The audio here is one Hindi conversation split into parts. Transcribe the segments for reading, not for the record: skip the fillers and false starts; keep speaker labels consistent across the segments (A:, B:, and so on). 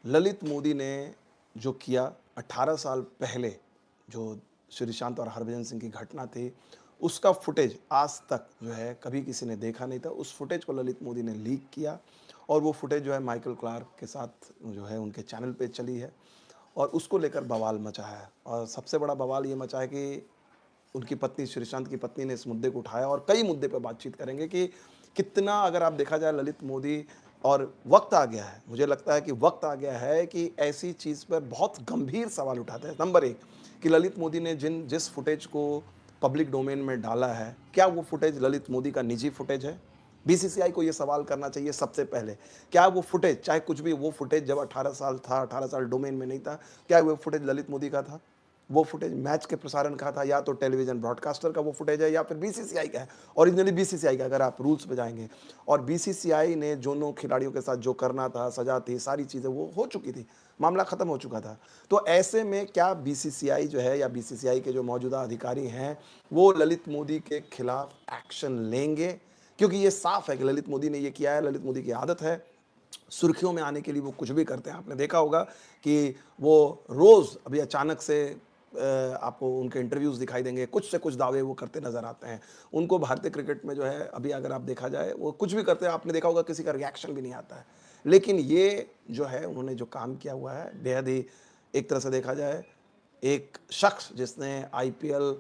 A: ललित मोदी ने जो किया 18 साल पहले, जो श्रीशांत और हरभजन सिंह की घटना थी, उसका फुटेज आज तक जो है कभी किसी ने देखा नहीं था। उस फुटेज को ललित मोदी ने लीक किया और वो फुटेज जो है माइकल क्लार्क के साथ जो है उनके चैनल पे चली है और उसको लेकर बवाल मचा है। और सबसे बड़ा बवाल ये मचा है कि उनकी पत्नी, श्रीशांत की पत्नी ने इस मुद्दे को उठाया और कई मुद्दे पे बातचीत करेंगे कि कितना, अगर आप देखा जाए, ललित मोदी, और वक्त आ गया है, मुझे लगता है कि वक्त आ गया है कि ऐसी चीज़ पर बहुत गंभीर सवाल उठाते हैं। नंबर एक, कि ललित मोदी ने जिस फुटेज को पब्लिक डोमेन में डाला है, क्या वो फुटेज ललित मोदी का निजी फुटेज है? बीसीसीआई को ये सवाल करना चाहिए सबसे पहले। क्या वो फुटेज, चाहे कुछ भी, वो फुटेज जब 18 साल था, 18 साल डोमेन में नहीं था, क्या वो फुटेज ललित मोदी का था? वो फुटेज मैच के प्रसारण का था, या तो टेलीविजन ब्रॉडकास्टर का वो फुटेज है, या फिर बीसीसीआई का है। ओरिजिनली बीसीसीआई का, अगर आप रूल्स पे जाएंगे। और बीसीसीआई ने दोनों खिलाड़ियों के साथ जो करना था, सजा थी, सारी चीज़ें वो हो चुकी थी, मामला खत्म हो चुका था। तो ऐसे में क्या बीसीसीआई जो है, या बीसीसीआई के जो मौजूदा अधिकारी हैं, वो ललित मोदी के खिलाफ एक्शन लेंगे? क्योंकि ये साफ है कि ललित मोदी ने ये किया है, ललित मोदी की आदत है, सुर्खियों में आने के लिए वो कुछ भी करते हैं। आपने देखा होगा कि वो रोज़ अभी अचानक से आपको उनके इंटरव्यूज़ दिखाई देंगे, कुछ से कुछ दावे वो करते नज़र आते हैं। उनको भारतीय क्रिकेट में जो है, अभी अगर आप देखा जाए, वो कुछ भी करते हैं, आपने देखा होगा किसी का रिएक्शन भी नहीं आता है। लेकिन ये जो है, उन्होंने जो काम किया हुआ है, बेहद ही, एक तरह से देखा जाए, एक शख्स जिसने आईपीएल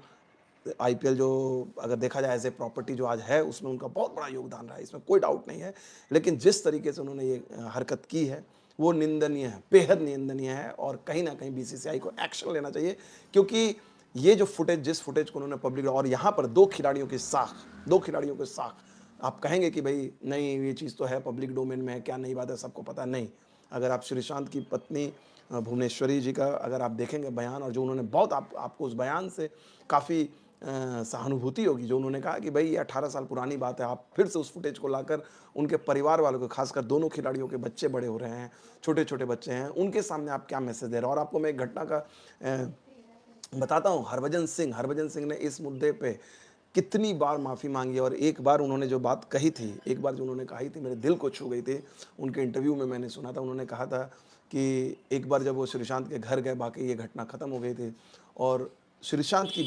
A: आईपीएल जो, अगर देखा जाए एज ए प्रॉपर्टी जो आज है, उसमें उनका बहुत बड़ा योगदान रहा है, इसमें कोई डाउट नहीं है। लेकिन जिस तरीके से उन्होंने ये हरकत की है, वो निंदनीय है, बेहद निंदनीय है, और कहीं ना कहीं बीसीसीआई को एक्शन लेना चाहिए। क्योंकि ये जो फुटेज, जिस फुटेज को उन्होंने पब्लिक, और यहाँ पर दो खिलाड़ियों की साख, आप कहेंगे कि भाई नहीं, ये चीज़ तो है पब्लिक डोमेन में है, क्या नई बात है, सबको पता नहीं। अगर आप श्रीशांत की पत्नी भुवनेश्वरी जी का अगर आप देखेंगे बयान, और जो उन्होंने बहुत, आपको उस बयान से काफ़ी सहानुभूति होगी, जो उन्होंने कहा कि भाई ये 18 साल पुरानी बात है, आप फिर से उस फुटेज को लाकर उनके परिवार वालों को, खासकर दोनों खिलाड़ियों के बच्चे बड़े हो रहे हैं, छोटे-छोटे बच्चे हैं, उनके सामने आप क्या मैसेज दे रहे हो? और आपको मैं एक घटना का बताता हूँ। हरभजन सिंह ने इस मुद्दे पे कितनी बार माफ़ी माँगी, और एक बार उन्होंने जो बात कही थी, एक बार जो उन्होंने कही थी, मेरे दिल को छू गई थी। उनके इंटरव्यू में मैंने सुना था, उन्होंने कहा था कि एक बार जब वो श्रीशांत के घर गए, बाकी ये घटना ख़त्म हो गई थी, और श्रीशांत की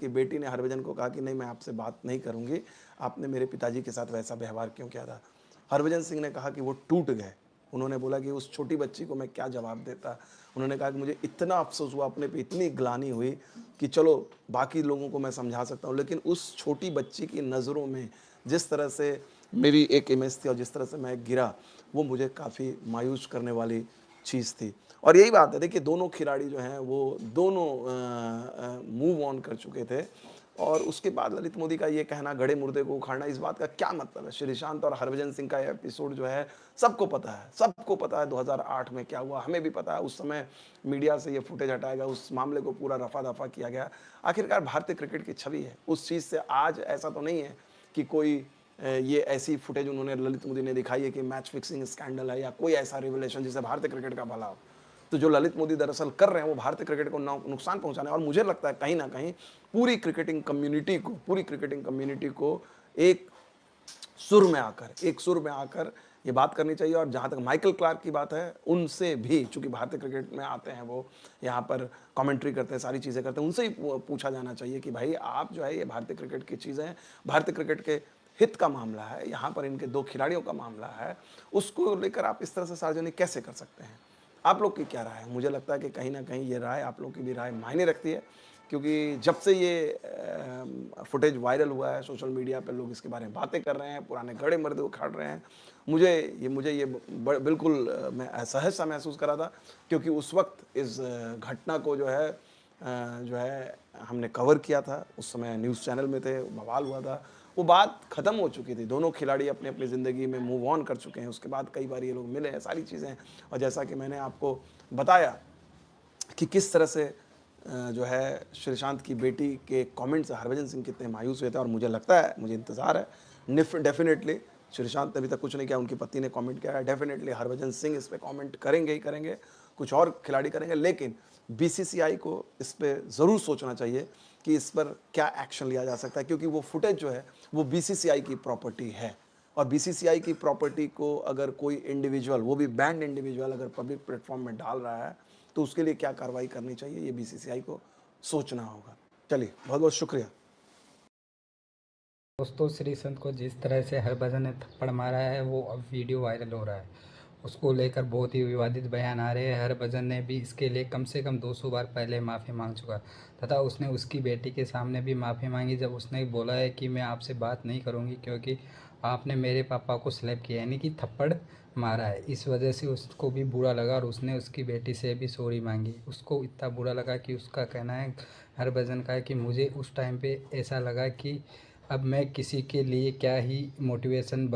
A: बेटी ने हरभजन को कहा कि नहीं, मैं आपसे बात नहीं करूँगी, आपने मेरे पिताजी के साथ वैसा व्यवहार क्यों किया था? हरभजन सिंह ने कहा कि वो टूट गए। उन्होंने बोला कि उस छोटी बच्ची को मैं क्या जवाब देता। उन्होंने कहा कि मुझे इतना अफ़सोस हुआ, अपने पे इतनी ग्लानि हुई कि चलो बाकी लोगों को मैं समझा सकता हूँ, लेकिन उस छोटी बच्ची की नज़रों में जिस तरह से मेरी एक इमेज थी और जिस तरह से मैं गिरा, वो मुझे काफ़ी मायूस करने वाली चीज़ थी। और यही बात है, देखिए, दोनों खिलाड़ी जो हैं वो दोनों मूव ऑन कर चुके थे, और उसके बाद ललित मोदी का ये कहना, गड़े मुर्दे को उखाड़ना, इस बात का क्या मतलब है? श्रीशांत और हरभजन सिंह का एपिसोड जो है, सबको पता है 2008 में क्या हुआ, हमें भी पता है। उस समय मीडिया से ये फुटेज हटाया गया, उस मामले को पूरा रफा-दफा किया गया। आखिरकार भारतीय क्रिकेट की छवि है, उस चीज़ से आज ऐसा तो नहीं है कि कोई ये ऐसी फुटेज उन्होंने, ललित मोदी ने दिखाई है कि मैच फिक्सिंग स्कैंडल है, या कोई ऐसा रिवलेशन जिससे भारतीय क्रिकेट का भला हो। तो जो ललित मोदी दरअसल कर रहे हैं, वो भारतीय क्रिकेट को नुकसान पहुंचाना है। और मुझे लगता है कहीं ना कहीं पूरी क्रिकेटिंग कम्युनिटी को एक सुर में आकर ये बात करनी चाहिए। और जहाँ तक माइकल क्लार्क की बात है, उनसे भी, चूंकि भारतीय क्रिकेट में आते हैं, वो यहाँ पर कमेंट्री करते हैं, सारी चीज़ें करते हैं, उनसे ही पूछा जाना चाहिए कि भाई, आप जो है, ये भारतीय क्रिकेट की चीज़ें हैं, भारतीय क्रिकेट के हित का मामला है, यहाँ पर इनके दो खिलाड़ियों का मामला है, उसको लेकर आप इस तरह से सार्वजनिक कैसे कर सकते हैं? आप लोग की क्या राय है? मुझे लगता है कि कहीं न कहीं ये राय, आप लोग की भी राय मायने रखती है, क्योंकि जब से ये फुटेज वायरल हुआ है, सोशल मीडिया पे लोग इसके बारे में बातें कर रहे हैं, पुराने गड़े-मर्दे उखाड़ रहे हैं। मुझे ये बिल्कुल मैं असहज-सा महसूस कर रहा था, क्योंकि उस वक़्त इस घटना को जो है हमने कवर किया था, उस समय न्यूज़ चैनल में थे, बवाल हुआ था। वो बात खत्म हो चुकी थी, दोनों खिलाड़ी अपनी-अपनी ज़िंदगी में मूव ऑन कर चुके हैं, उसके बाद कई बार ये लोग मिले हैं, सारी चीज़ें हैं। और जैसा कि मैंने आपको बताया कि किस तरह से जो है, श्रीशांत की बेटी के कमेंट से हरभजन सिंह कितने मायूस हुए थे, और मुझे लगता है, मुझे इंतज़ार है, डेफ़िनेटली श्रीशांत ने अभी तक कुछ नहीं किया, उनकी पत्नी ने कमेंट किया है, डेफ़िनेटली हरभजन सिंह इस पे कमेंट करेंगे ही करेंगे, कुछ और खिलाड़ी करेंगे। लेकिन बीसीसीआई को इस पे ज़रूर सोचना चाहिए कि इस पर क्या एक्शन लिया जा सकता है, क्योंकि वो फुटेज जो है, वो बीसीसीआई की प्रॉपर्टी है, और बीसीसीआई की प्रॉपर्टी को अगर कोई इंडिविजुअल, वो भी बैंड इंडिविजुअल, अगर पब्लिक प्लेटफ़ॉर्म में डाल रहा है, तो उसके लिए क्या कार्रवाई करनी चाहिए, ये बीसीसीआई को सोचना होगा। चलिए, बहुत-बहुत शुक्रिया।
B: दोस्तों, श्री संत को जिस तरह से हरभजन ने थप्पड़ मारा है वो अब वीडियो वायरल हो रहा है। उसको लेकर बहुत ही विवादित बयान आ रहे हैं। हरभजन ने भी इसके लिए कम से कम 200 बार पहले माफ़ी मांग चुका है तथा उसने उसकी बेटी के सामने भी माफ़ी मांगी जब उसने बोला है कि मैं आपसे बात नहीं करूंगी क्योंकि आपने मेरे पापा को स्लैप किया, यानी कि थप्पड़ मारा है। इस वजह से उसको भी बुरा लगा और उसने उसकी बेटी से भी सॉरी मांगी। उसको इतना बुरा लगा कि उसका कहना है, हरभजन का है, कि मुझे उस टाइम पे ऐसा लगा कि अब मैं किसी के लिए क्या ही मोटिवेशन बन